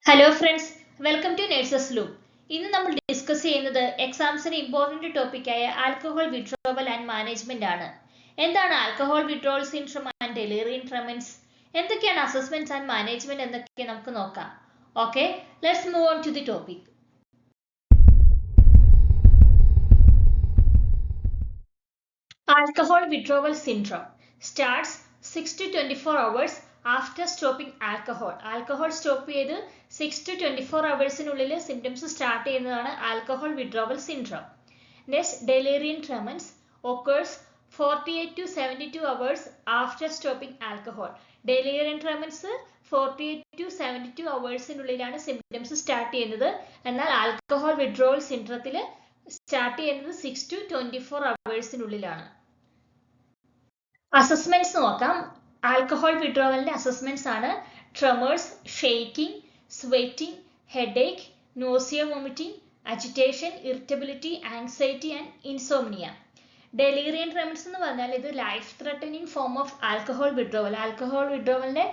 Hello friends, welcome to nurses loop. ഇന്ന് നമ്മൾ discuss ചെയ്യുന്നത് എക്സാംസിന് ഇമ്പോർട്ടന്റ് ടോപ്പിക്കായ ആൽക്കഹോൾ വിഡ്രോവൽ ആൻഡ് മാനേജ്മെന്റ് ആണ്. എന്താണ് alcohol withdrawal syndrome and delirium tremens, എന്തൊക്കെയാണ് അസസ്മെന്റ്സ് ആൻഡ് മാനേജ്മെന്റ് എന്നൊക്കെ നമുക്ക് നോക്കാം. Okay, let's move on to the topic. Alcohol withdrawal syndrome starts 6 to 24 hours after stopping alcohol. Alcohol stop ചെയ്ത് 6 to 24 ഹവേഴ്സിനുള്ളിൽ symptoms start ചെയ്യുന്നതാണ് alcohol withdrawal syndrome. Next, delirium tremens occurs 48 to 72 hours after stopping alcohol. delirium tremens 48 to 72 ഹവേഴ്സിനുള്ളിലാണ് symptoms start ചെയ്യുന്നത്. എന്നാൽ alcohol withdrawal സിൻഡ്രത്തിൽ start ചെയ്യുന്നത് 6 to 24 ഹവേഴ്സിനുള്ളിലാണ്. Assessments നോക്കാം. Alcohol വിഡ്രോവലിന്റെ assessments ആണ് tremors, shaking, sweating, headache, nausea, vomiting, agitation, irritability, anxiety and insomnia. Delirium tremens എന്ന് പറഞ്ഞാൽ ഇത് life threatening form of alcohol withdrawal. Alcohol വിഡ്രോവലിന്റെ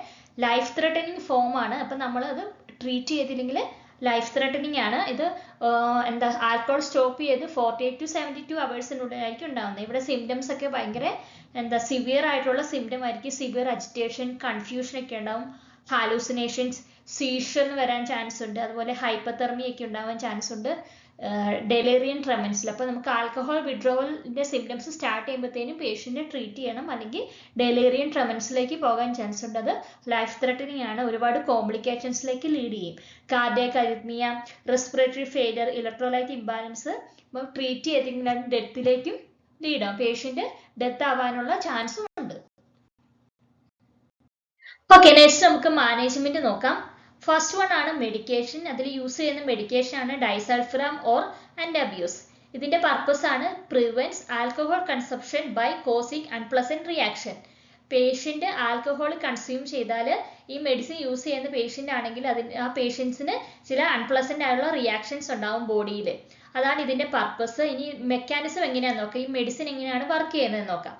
ലൈഫ് ത്രെട്ടനിങ് ഫോം ആണ്. അപ്പം നമ്മൾ അത് ട്രീറ്റ് ചെയ്തില്ലെങ്കിൽ ലൈഫ് ത്രെട്ടനിങ് ആണ്. ഇത് ആൽക്കഹോൾ സ്റ്റോപ്പ് ചെയ്ത് 48 to 72 ഹവേഴ്സിനുള്ളിലായിരിക്കും ഉണ്ടാകുന്നത്. ഇവിടെ സിംറ്റംസ് ഒക്കെ ഭയങ്കര സിവിയർ ആയിട്ടുള്ള സിംറ്റം ആയിരിക്കും. സിവിയർ അജിറ്റേഷൻ, കൺഫ്യൂഷൻ ഒക്കെ ഉണ്ടാവും, ഹാലൂസിനേഷൻസ്, സീഷറിന് വരാൻ ചാൻസ് ഉണ്ട്, അതുപോലെ ഹൈപ്പതെർമി ഒക്കെ ഉണ്ടാവാൻ ചാൻസ് ഉണ്ട് ഡെലേറിയം ട്രെമൻസിൽ. അപ്പോൾ നമുക്ക് ആൽക്കഹോൾ വിഡ്രോവലിന്റെ സിംറ്റംസ് സ്റ്റാർട്ട് ചെയ്യുമ്പോഴത്തേനും പേഷ്യന്റിനെ ട്രീറ്റ് ചെയ്യണം, അല്ലെങ്കിൽ ഡെലേറിയം ട്രെമൻസിലേക്ക് പോകാൻ ചാൻസ് ഉണ്ട്. അത് ലൈഫ് ത്രെട്ടനിങ് ആണ്, ഒരുപാട് കോംപ്ലിക്കേഷൻസിലേക്ക് ലീഡ് ചെയ്യും. Cardiac arrhythmia, respiratory failure, electrolyte imbalance, treat ചെയ്തില്ലെങ്കിൽ ഡെത്തിലേക്കും ലീഡ് ആവും. പേഷ്യന്റ് ഡെത്ത് ആവാനുള്ള ചാൻസും ഉണ്ട്. ഓക്കെ, നെക്സ്റ്റ് നമുക്ക് മാനേജ്മെന്റ് നോക്കാം. ഫസ്റ്റ് വൺ ആണ് മെഡിക്കേഷൻ. അതിൽ യൂസ് ചെയ്യുന്ന മെഡിക്കേഷൻ ആണ് ഡൈസൾഫിറാം ഓർ ആൻറ്റാബ്യൂസ്. ഇതിന്റെ പർപ്പസ് ആണ് prevents alcohol consumption by causing unpleasant reaction. Patient alcohol consume ചെയ്താൽ ഈ മെഡിസിൻ യൂസ് ചെയ്യുന്ന പേഷ്യന്റ് ആണെങ്കിൽ ആ പേഷ്യൻസിന് ചില അൺപ്ലസന്റ് ആയിട്ടുള്ള റിയാക്ഷൻസ് ഉണ്ടാവും ബോഡിയിൽ. അതാണ് ഇതിന്റെ പർപ്പസ്. ഇനി മെക്കാനിസം എങ്ങനെയാണെന്ന് നോക്കാം, ഈ മെഡിസിൻ എങ്ങനെയാണ് വർക്ക് ചെയ്യുന്നത് നോക്കാം.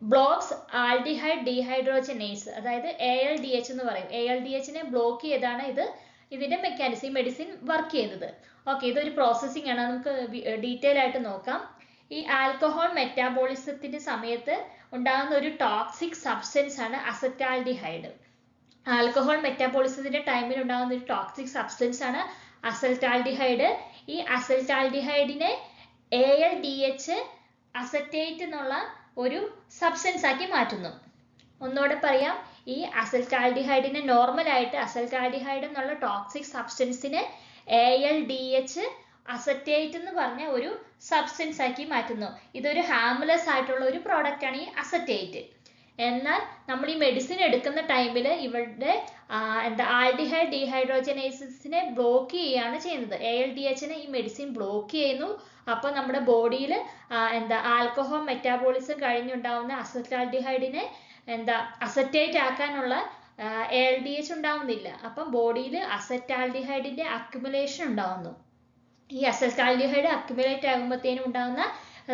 ബ്ലോക്സ് ആൽഡിഹൈഡ് ഡീഹൈഡ്രോജനേസ്, അതായത് ALDH എന്ന് പറയും. ALDHനെ ബ്ലോക്ക് ചെയ്താണ് ഇതിന്റെ മെക്കാനിസം, ഈ മെഡിസിൻ വർക്ക് ചെയ്യുന്നത്. ഓക്കെ, ഇതൊരു പ്രോസസ്സിംഗ് ആണ്, നമുക്ക് ഡീറ്റെയിൽ ആയിട്ട് നോക്കാം. ഈ ആൽക്കഹോൾ മെറ്റാബോളിസത്തിന്റെ സമയത്ത് ഉണ്ടാകുന്ന ഒരു ടോക്സിക് സബ്സ്റ്റൻസ് ആണ് അസറ്റാൽഡിഹൈഡ്. ആൽക്കഹോൾ മെറ്റാബോളിസത്തിന്റെ ടൈമിൽ ഉണ്ടാകുന്ന ഒരു ടോക്സിക് സബ്സ്റ്റൻസ് ആണ് അസറ്റാൽഡിഹൈഡ്. ഈ അസറ്റാൽഡിഹൈഡിനെ ALDH അസറ്റേറ്റ് എന്നുള്ള ഒരു സബ്സ്റ്റൻസ് ആക്കി മാറ്റുന്നു. ഒന്നുകൂടെ പറയാം, ഈ അസറ്റാൽഡിഹൈഡിനെ നോർമൽ ആയിട്ട് അസറ്റാൽഡിഹൈഡ് എന്നുള്ള ടോക്സിക് സബ്സ്റ്റൻസിനെ ALDH അസറ്റേറ്റ് എന്ന് പറഞ്ഞ ഒരു സബ്സ്റ്റൻസ് ആക്കി മാറ്റുന്നു. ഇതൊരു ഹാംലെസ് ആയിട്ടുള്ള ഒരു പ്രോഡക്റ്റ് ആണ് ഈ അസറ്റേറ്റ്. എന്നാൽ നമ്മൾ ഈ മെഡിസിൻ എടുക്കുന്ന ടൈമിൽ ഇവിടെ ആൽഡിഹൈഡ് ഡീഹൈഡ്രോജനേസിനെ ബ്ലോക്ക് ചെയ്യുകയാണ് ചെയ്യുന്നത്. ALDHനെ ഈ മെഡിസിൻ ബ്ലോക്ക് ചെയ്യുന്നു. അപ്പൊ നമ്മുടെ ബോഡിയിൽ ആൽക്കഹോൾ മെറ്റാബോളിസം കഴിഞ്ഞുണ്ടാവുന്ന അസറ്റാൽഡിഹൈഡിനെ അസറ്റേറ്റ് ആക്കാനുള്ള ALDH ഉണ്ടാവുന്നില്ല. അപ്പം ബോഡിയിൽ അസറ്റാൽഡിഹൈഡിന്റെ അക്യുമുലേഷൻ ഉണ്ടാവുന്നു. ഈ അസറ്റാൽഡിഹൈഡ് അക്യുമുലേറ്റ് ആകുമ്പോഴത്തേനും ഉണ്ടാകുന്ന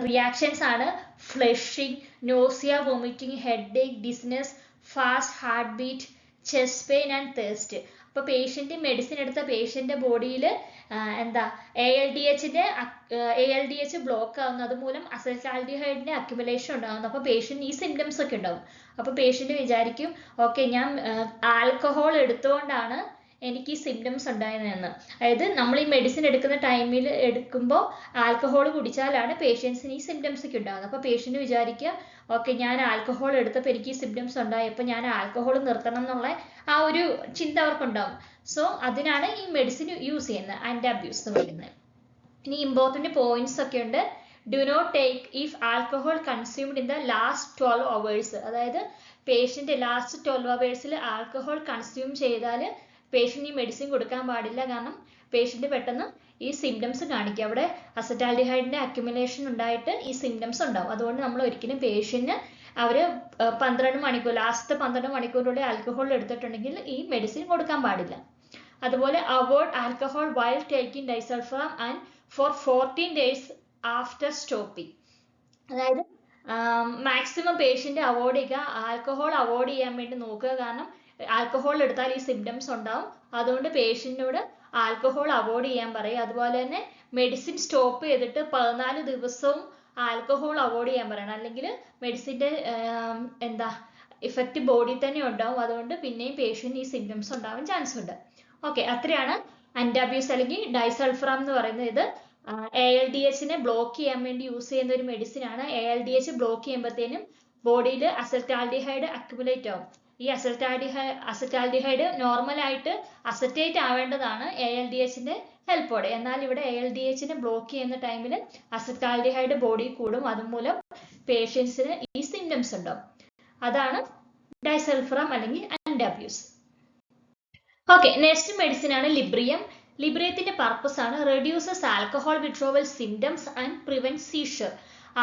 റിയാക്ഷൻസ് ആണ് flushing, nausea, vomiting, headache, dizziness, fast heart beat, chest pain and thirst. അപ്പൊ പേഷ്യന്റ് മെഡിസിൻ എടുത്ത പേഷ്യന്റ് ബോഡിയിൽ ALDH ബ്ലോക്ക് ആവുന്നു, അതുമൂലം അസറ്റാൽഡിഹൈഡിന്റെ അക്യുമുലേഷൻ ഉണ്ടാകുന്നു. അപ്പൊ പേഷ്യന്റ് ഈ സിംറ്റംസ് ഒക്കെ ഉണ്ടാവും. അപ്പൊ പേഷ്യന്റ് വിചാരിക്കും, ഓക്കെ ഞാൻ ആൽക്കഹോൾ എടുത്തുകൊണ്ടാണ് എനിക്ക് ഈ സിംറ്റംസ് ഉണ്ടായതെന്ന്. അതായത് നമ്മൾ ഈ മെഡിസിൻ എടുക്കുന്ന ടൈമിൽ എടുക്കുമ്പോൾ ആൽക്കഹോൾ കുടിച്ചാലാണ് പേഷ്യൻസിന് ഈ സിംറ്റംസ് ഒക്കെ ഉണ്ടാകുന്നത്. അപ്പോൾ പേഷ്യന്റ് വിചാരിക്കുക, ഓക്കെ ഞാൻ ആൽക്കഹോൾ എടുത്തപ്പോൾ എനിക്ക് ഈ സിംറ്റംസ് ഉണ്ടായി, അപ്പോൾ ഞാൻ ആൽക്കഹോൾ നിർത്തണം എന്നുള്ള ആ ഒരു ചിന്ത അവർക്കുണ്ടാവും. സോ അതിനാണ് ഈ മെഡിസിൻ യൂസ് ചെയ്യുന്നത്, ആൻറ്റാബ്യൂസ് എന്ന് പറയുന്നത്. ഇനി ഇമ്പോർട്ടന്റ് പോയിന്റ്സ് ഒക്കെ ഉണ്ട്. Do not take if alcohol consumed in the last 12 hours. അതായത് patient last 12 hours alcohol consume ചെയ്താൽ പേഷ്യന്റ് ഈ മെഡിസിൻ കൊടുക്കാൻ പാടില്ല. കാരണം പേഷ്യന്റ് പെട്ടെന്ന് ഈ സിംറ്റംസ് കാണിക്കും, അവിടെ അസറ്റാൽഡിഹൈഡിന്റെ അക്യുമുലേഷൻ ഉണ്ടായിട്ട് ഈ സിംറ്റംസ് ഉണ്ടാവും. അതുകൊണ്ട് നമ്മൾ ഒരിക്കലും പേഷ്യന്റിന് അവര് 12 മണിക്കൂർ ലാസ്റ്റ് 12 മണിക്കൂറിനുള്ളിൽ ആൽക്കഹോൾ എടുത്തിട്ടുണ്ടെങ്കിൽ ഈ മെഡിസിൻ കൊടുക്കാൻ പാടില്ല. അതുപോലെ avoid alcohol while taking disulfiram and for 14 days after stopping. അതായത് മാക്സിമം പേഷ്യന്റ് അവോയ്ഡ് ചെയ്യുക, ആൽക്കഹോൾ അവോയ്ഡ് ചെയ്യാൻ വേണ്ടി നോക്കുക. കാരണം ആൽക്കഹോൾ എടുത്താൽ ഈ സിംറ്റംസ് ഉണ്ടാവും. അതുകൊണ്ട് പേഷ്യന്റിനോട് ആൽക്കഹോൾ അവോയ്ഡ് ചെയ്യാൻ പറയും. അതുപോലെ തന്നെ മെഡിസിൻ സ്റ്റോപ്പ് ചെയ്തിട്ട് 14 ദിവസവും ആൽക്കഹോൾ അവോയ്ഡ് ചെയ്യാൻ പറയണം. അല്ലെങ്കിൽ മെഡിസിൻ്റെ ഇഫക്റ്റ് ബോഡി തന്നെ ഉണ്ടാവും. അതുകൊണ്ട് പിന്നെയും പേഷ്യന്റ് ഈ സിംറ്റംസ് ഉണ്ടാവാൻ ചാൻസ് ഉണ്ട്. ഓക്കെ, അത്രയാണ് അൻറ്റാബ്യൂസ് അല്ലെങ്കിൽ ഡൈസൾഫറാം എന്ന് പറയുന്നത്. ഇത് ALDH ബ്ലോക്ക് ചെയ്യാൻ വേണ്ടി യൂസ് ചെയ്യുന്ന ഒരു മെഡിസിൻ ആണ്. ALDH ബ്ലോക്ക് ചെയ്യുമ്പോഴത്തേനും ബോഡിയിൽ അസറ്റാൽഡിഹൈഡ് അക്യുമുലേറ്റ് ആവും. ഈ അസറ്റാൽഡിഹൈഡ് നോർമലായിട്ട് അസറ്റേറ്റ് ആവേണ്ടതാണ് ALDH ഹെൽപ്പോടെ. എന്നാൽ ഇവിടെ ALDH ബ്ലോക്ക് ചെയ്യുന്ന ടൈമിൽ അസറ്റാൽഡിഹൈഡ് ബോഡി കൂടും. അതുമൂലം പേഷ്യൻസിന് ഈ സിംറ്റംസ് ഉണ്ടാവും. അതാണ് ഡൈസൾഫറാം അല്ലെങ്കിൽ അൻറ്റാബ്യൂസ്. ഓക്കെ, നെക്സ്റ്റ് മെഡിസിൻ ആണ് ലിബ്രിയം. ലിബ്രിയത്തിന്റെ പർപ്പസ് ആണ് reduces alcohol withdrawal symptoms and prevent seizure.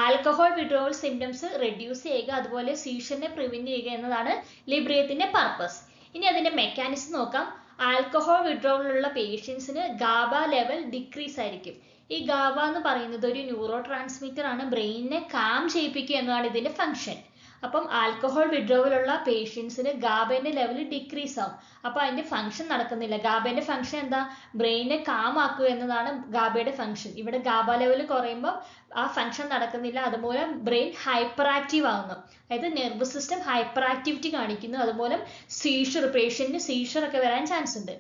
Alcohol withdrawal symptoms reduce ചെയ്യുക, അതുപോലെ സീഷറിനെ പ്രിവെന്റ് ചെയ്യുക എന്നതാണ് ലിബ്രിയത്തിന്റെ പർപ്പസ്. ഇനി അതിന്റെ മെക്കാനിസം നോക്കാം. ആൽക്കഹോൾ വിഡ്രോവൽ ഉള്ള പേഷ്യൻസിന് ഗാബ ലെവൽ ഡിക്രീസ് ആയിരിക്കും. ഈ ഗാബ എന്ന് പറയുന്നത് ഒരു ന്യൂറോ ട്രാൻസ്മിറ്റർ ആണ്. ബ്രെയിനിനെ കാം ചെയ്യിപ്പിക്കുക എന്നതാണ് ഇതിന്റെ ഫംഗ്ഷൻ. അപ്പം ആൽക്കഹോൾ വിഡ്രോവൽ ഉള്ള പേഷ്യൻസിന് ഗാബേന്റെ ലെവൽ ഡിക്രീസ് ആവും. അപ്പൊ അതിന്റെ ഫംഗ്ഷൻ നടക്കുന്നില്ല. ഗാബേന്റെ ഫംഗ്ഷൻ എന്താ? ബ്രെയിനെ കാം ആക്കുക എന്നതാണ് ഗാബയുടെ ഫംഗ്ഷൻ. ഇവിടെ ഗാബ ലെവൽ കുറയുമ്പോൾ ആ ഫംഗ്ഷൻ നടക്കുന്നില്ല. അതുമൂലം ബ്രെയിൻ ഹൈപ്പർ ആക്റ്റീവ് ആവുന്നു. അതായത് നെർവസ് സിസ്റ്റം ഹൈപ്പർ ആക്ടിവിറ്റി കാണിക്കുന്നു. അതുമൂലം സീഷർ, പേഷ്യന്റിന് സീഷർ ഒക്കെ വരാൻ ചാൻസ് ഉണ്ട്.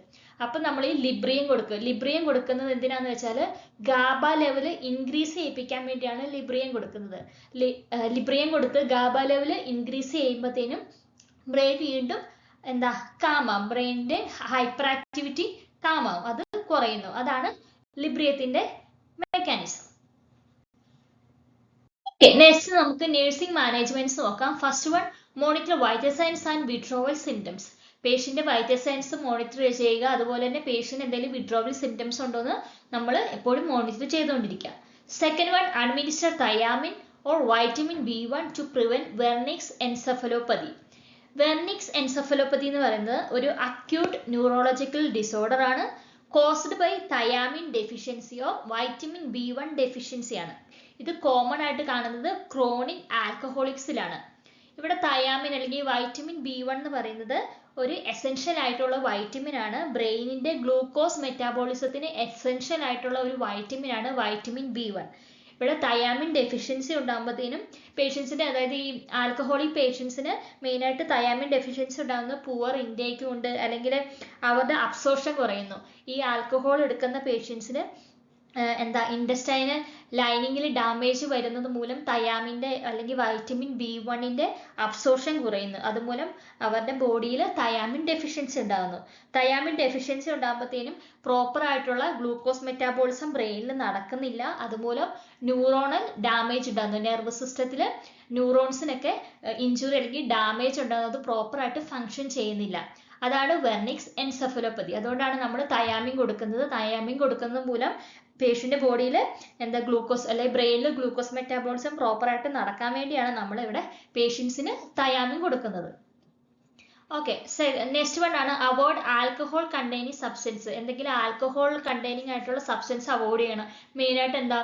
അപ്പൊ നമ്മൾ ഈ ലിബ്രിയം കൊടുക്കുക. ലിബ്രിയം കൊടുക്കുന്നത് എന്തിനാന്ന് വെച്ചാൽ ഗാബ ലെവൽ ഇൻക്രീസ് ചെയ്യിപ്പിക്കാൻ വേണ്ടിയാണ് ലിബ്രിയം കൊടുക്കുന്നത്. ലിബ്രിയം കൊടുത്ത് ഗാബ ലെവൽ ഇൻക്രീസ് ചെയ്യുമ്പോഴത്തേനും ബ്രെയിൻ വീണ്ടും കാമാവും. ബ്രെയിനിന്റെ ഹൈപ്പർ ആക്ടിവിറ്റി കാമാവും, അത് കുറയുന്നു. അതാണ് ലിബ്രിയത്തിന്റെ മെക്കാനിസം. നെക്സ്റ്റ് നമുക്ക് നഴ്സിംഗ് മാനേജ്മെന്റ്സ് നോക്കാം. First one, monitor vital signs and withdrawal symptoms. Patient vital signs monitor ചെയ്യുക. അതുപോലെ തന്നെ പേഷ്യന്റ് എന്തെങ്കിലും വിഡ്രോവൽ സിംറ്റംസ് ഉണ്ടോ എന്ന് നമ്മൾ എപ്പോഴും മോണിറ്റർ ചെയ്തുകൊണ്ടിരിക്കുക. Second one, administer thiamine or vitamin B1 to prevent Wernicke's encephalopathy. Wernicke's encephalopathy എന്ന് പറയുന്നത് ഒരു അക്യൂട്ട് ന്യൂറോളജിക്കൽ ഡിസോർഡർ ആണ്. Caused by thiamine deficiency or vitamin B1 deficiency ആണ്. ഇത് കോമൺ ആയിട്ട് കാണുന്നത് ക്രോണിക് ആൽക്കഹോളിക്സിലാണ്. ഇവിടെ തയാമിൻ അല്ലെങ്കിൽ വൈറ്റമിൻ B1 എന്ന് പറയുന്നത് ഒരു എസെൻഷ്യൽ ആയിട്ടുള്ള വൈറ്റമിൻ ആണ്. ബ്രെയിനിന്റെ ഗ്ലൂക്കോസ് മെറ്റാബോളിസത്തിന് എസെൻഷ്യൽ ആയിട്ടുള്ള ഒരു വൈറ്റമിൻ ആണ് വൈറ്റമിൻ B1. ഇവിടെ തയാമിൻ ഡെഫിഷ്യൻസി ഉണ്ടാകുമ്പോഴത്തേനും പേഷ്യൻസിന്, അതായത് ഈ ആൽക്കഹോളിക് പേഷ്യൻസിന് മെയിനായിട്ട് തയാമിൻ ഡെഫിഷ്യൻസി ഉണ്ടാകുന്ന പുവർ ഇൻടേക്ക് ഉണ്ട്, അല്ലെങ്കിൽ അവരുടെ അബ്സോർപ്ഷൻ കുറയുന്നു. ഈ ആൽക്കഹോൾ എടുക്കുന്ന പേഷ്യൻസിന് ഇൻഡസ്റ്റൈനൽ ലൈനിങ്ങിൽ ഡാമേജ് വരുന്നത് മൂലം തയാമിൻ്റെ അല്ലെങ്കിൽ വൈറ്റമിൻ B1 അബ്സോർപ്ഷൻ കുറയുന്നു. അതുമൂലം അവരുടെ ബോഡിയിൽ തയാമിൻ ഡെഫിഷ്യൻസി ഉണ്ടാകുന്നു. തയാമിൻ ഡെഫിഷ്യൻസി ഉണ്ടാകുമ്പോഴത്തേനും പ്രോപ്പർ ആയിട്ടുള്ള ഗ്ലൂക്കോസ് മെറ്റാബോളിസം ബ്രെയിനിൽ നടക്കുന്നില്ല. അതുമൂലം ന്യൂറോണൽ ഡാമേജ് ഉണ്ടാകുന്നു. നെർവസ് സിസ്റ്റത്തിൽ ന്യൂറോൺസിനൊക്കെ ഇഞ്ചുറി അല്ലെങ്കിൽ ഡാമേജ് ഉണ്ടാകുന്നത് പ്രോപ്പറായിട്ട് ഫങ്ഷൻ ചെയ്യുന്നില്ല. അതാണ് വെർണിക്സ് എൻസെഫലോപ്പതി. അതുകൊണ്ടാണ് നമ്മൾ തയാമിൻ കൊടുക്കുന്നത്. തയാമിൻ കൊടുക്കുന്നത് മൂലം പേഷ്യന്റ് ബോഡിയിൽ ഗ്ലൂക്കോസ് അല്ലെങ്കിൽ ബ്രെയിനിൽ ഗ്ലൂക്കോസ് മെറ്റാബോളിസം പ്രോപ്പറായിട്ട് നടക്കാൻ വേണ്ടിയാണ് നമ്മൾ ഇവിടെ പേഷ്യൻസിന് തയാമിൻ കൊടുക്കുന്നത്. ഓക്കെ, നെക്സ്റ്റ് വൺ ആണ് അവോയ്ഡ് ആൽക്കഹോൾ കണ്ടെയ്നിങ് സബ്സ്റ്റൻസ്. എന്തെങ്കിലും ആൽക്കഹോൾ കണ്ടെയ്നിങ് ആയിട്ടുള്ള സബ്സ്റ്റൻസ് അവോയ്ഡ് ചെയ്യണം. മെയിനായിട്ട്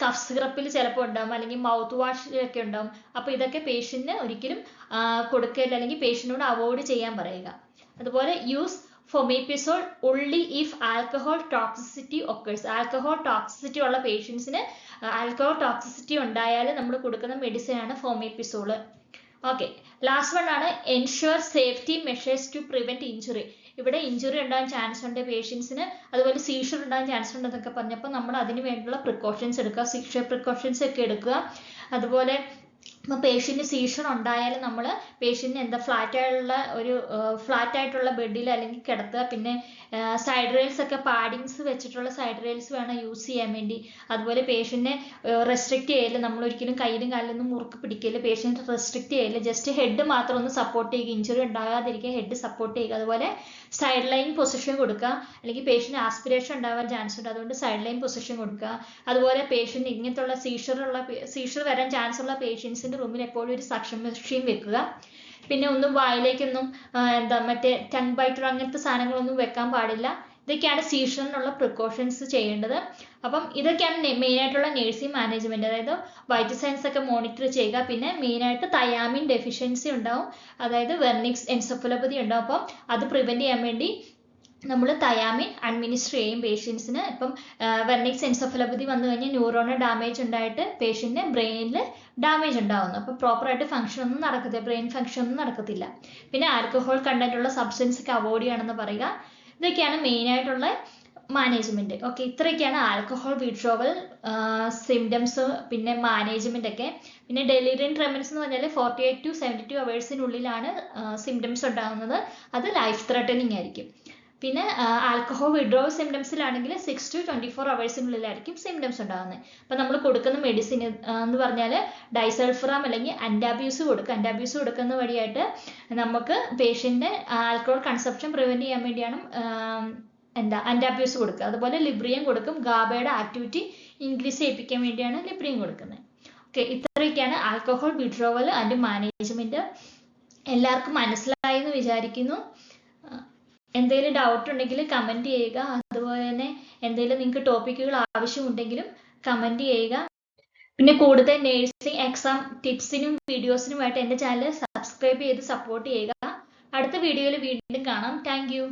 കഫ് സിറപ്പിൽ ചിലപ്പോൾ ഉണ്ടാവും, അല്ലെങ്കിൽ മൗത്ത് വാഷിലൊക്കെ ഉണ്ടാവും. അപ്പോൾ ഇതൊക്കെ പേഷ്യന്റിന് ഒരിക്കലും കൊടുക്കില്ല, അല്ലെങ്കിൽ പേഷ്യന്റിനോട് അവോയ്ഡ് ചെയ്യാൻ പറയുക. അതുപോലെ use fomepizole only if alcohol toxicity occurs. Alcohol toxicity ഉള്ള പേഷ്യൻസിന് ആൽക്കഹോൾ ടോക്സിസിറ്റി ഉണ്ടായാൽ നമ്മൾ കൊടുക്കുന്ന മെഡിസിൻ ആണ് ഫൊമേപ്പിസോൾ. ഓക്കെ, ലാസ്റ്റ് വൺ ആണ് ensure safety measures to prevent injury. ഇവിടെ ഇഞ്ചുറി ഉണ്ടാകാൻ ചാൻസ് ഉണ്ട് പേഷ്യൻസിന്, അതുപോലെ സീഷർ ഉണ്ടാകാൻ ചാൻസ് ഉണ്ടെന്നൊക്കെ പറഞ്ഞപ്പോൾ നമ്മൾ അതിന് വേണ്ടിയുള്ള പ്രിക്കോഷൻസ് എടുക്കുക, സീഷർ പ്രിക്കോഷൻസ് ഒക്കെ എടുക്കുക. അതുപോലെ ഇപ്പോൾ പേഷ്യന്റ് സീഷർ ഉണ്ടായാലും നമ്മൾ പേഷ്യന്റിന് ഫ്ലാറ്റ് ആയിട്ടുള്ള ബെഡിൽ അല്ലെങ്കിൽ കിടത്തുക. പിന്നെ സൈഡ് റെയിൽസ് ഒക്കെ പാഡിങ്സ് വെച്ചിട്ടുള്ള സൈഡ് റെയിൽസ് വേണം യൂസ് ചെയ്യാൻ വേണ്ടി. അതുപോലെ പേഷ്യന്റിനെ റെസ്ട്രിക്റ്റ് ചെയ്യില്ല, നമ്മൾ ഒരിക്കലും കയ്യിലും കാലിലൊന്നും മുറുക്ക് പിടിക്കില്ല. പേഷ്യന്റ് റെസ്ട്രിക്റ്റ് ചെയ്യില്ല, ജസ്റ്റ് ഹെഡ് മാത്രം ഒന്ന് സപ്പോർട്ട് ചെയ്യുക, ഇഞ്ചുറി ഉണ്ടാകാതിരിക്കുക ഹെഡ് സപ്പോർട്ട് ചെയ്യുക. അതുപോലെ സൈഡ് ലൈൻ പൊസിഷൻ കൊടുക്കുക, അല്ലെങ്കിൽ പേഷ്യന്റ് ആസ്പിരേഷൻ ഉണ്ടാകാൻ ചാൻസ് ഉണ്ട്, അതുകൊണ്ട് സൈഡ് ലൈൻ പൊസിഷൻ കൊടുക്കുക. അതുപോലെ പേഷ്യന്റ് ഇങ്ങനത്തുള്ള സീഷർ വരാൻ ചാൻസ് ഉള്ള പേഷ്യൻസിന്റെ റൂമിൽ എപ്പോഴും ഒരു സക്ഷൻ മെഷീൻ വെക്കുക. പിന്നെ ഒന്നും വായിലേക്കൊന്നും മറ്റേ ടങ് ബൈറ്റർ അങ്ങനത്തെ സാധനങ്ങളൊന്നും വെക്കാൻ പാടില്ല. ഇതൊക്കെയാണ് സീഷറിനുള്ള പ്രിക്കോഷൻസ് ചെയ്യേണ്ടത്. അപ്പം ഇതൊക്കെയാണ് മെയിൻ ആയിട്ടുള്ള നേഴ്സിംഗ് മാനേജ്മെന്റ്. അതായത് വൈറ്റൽ സൈൻസ് ഒക്കെ മോണിറ്റർ ചെയ്യുക. പിന്നെ മെയിൻ ആയിട്ട് തയാമിൻ ഡെഫിഷ്യൻസി ഉണ്ടാവും, അതായത് വെർണിക്സ് എൻസെഫലോപ്പതി ഉണ്ടാവും. അപ്പം അത് പ്രിവെന്റ് ചെയ്യാൻ വേണ്ടി നമ്മൾ തയാമിൻ അഡ്മിനിസ്റ്റർ ചെയ്യും പേഷ്യൻസിന്. ഇപ്പം വെർണിക്സ് എൻസെഫലോപ്പതി വന്നു കഴിഞ്ഞാൽ ന്യൂറോണൽ ഡാമേജ് ഉണ്ടായിട്ട് പേഷ്യന്റിന് ബ്രെയിനിൽ ഡാമേജ് ഉണ്ടാവുന്നു. അപ്പം പ്രോപ്പറായിട്ട് ഫംഗ്ഷൻ ഒന്നും നടക്കത്തില്ല, ബ്രെയിൻ ഫംഗ്ഷൻ ഒന്നും നടക്കത്തില്ല. പിന്നെ ആൽക്കഹോൾ കണ്ടന്റ് ഉള്ള സബ്സ്റ്റൻസ് ഒക്കെ അവോയ്ഡ് ചെയ്യണമെന്ന് പറയുക. ഇതൊക്കെയാണ് മെയിൻ ആയിട്ടുള്ള മാനേജ്മെന്റ്. ഓക്കെ, ഇത്രയൊക്കെയാണ് ആൽക്കഹോൾ വിഡ്രോവൽ സിംറ്റംസ്, പിന്നെ മാനേജ്മെന്റ് ഒക്കെ. പിന്നെ ഡെലിറിയം ട്രെമൻസ് എന്ന് പറഞ്ഞാൽ 48 to 72 അവേഴ്സിനുള്ളിലാണ് സിംറ്റംസ് ഉണ്ടാകുന്നത്. അത് ലൈഫ് ത്രെട്ടനിങ് ആയിരിക്കും. പിന്നെ ആൽക്കഹോൾ വിഡ്രോവൽ സിംറ്റംസിലാണെങ്കിൽ 6 to 24 അവേഴ്സിനുള്ളിലായിരിക്കും സിംറ്റംസ് ഉണ്ടാകുന്നത്. അപ്പം നമ്മൾ കൊടുക്കുന്ന മെഡിസിൻ എന്ന് പറഞ്ഞാൽ ഡൈസൾഫറാം അല്ലെങ്കിൽ അൻറ്റാബ്യൂസ് കൊടുക്കുക. അൻറ്റാബ്യൂസ് കൊടുക്കുന്ന വഴിയായിട്ട് നമുക്ക് പേഷ്യന്റിന്റെ ആൽക്കഹോൾ കൺസപ്ഷൻ പ്രിവെന്റ് ചെയ്യാൻ വേണ്ടിയാണ് അൻറ്റാബ്യൂസ് കൊടുക്കുക. അതുപോലെ ലിബ്രിയം കൊടുക്കും. ഗാബയുടെ ആക്ടിവിറ്റി ഇൻക്രീസ് ചെയ്യിപ്പിക്കാൻ വേണ്ടിയാണ് ലിബ്രിയം കൊടുക്കുന്നത്. ഓക്കെ, ഇത്രയൊക്കെയാണ് ആൽക്കഹോൾ വിഡ്രോവൽ ആൻഡ് മാനേജ്മെന്റ്. എല്ലാവർക്കും മനസ്സിലായി എന്ന് വിചാരിക്കുന്നു. എന്തെങ്കിലും ഡൗട്ട് ഉണ്ടെങ്കിൽ കമന്റ് ചെയ്യുക. അതുപോലെ തന്നെ എന്തെങ്കിലും നിങ്ങൾക്ക് ടോപ്പിക്കുകൾ ആവശ്യമുണ്ടെങ്കിലും കമന്റ് ചെയ്യുക. പിന്നെ കൂടുതൽ നേഴ്സിംഗ് എക്സാം ടിപ്സിനും വീഡിയോസിനുമായിട്ട് എൻ്റെ ചാനൽ സബ്സ്ക്രൈബ് ചെയ്ത് സപ്പോർട്ട് ചെയ്യുക. അടുത്ത വീഡിയോയിൽ വീണ്ടും കാണാം. Thank you.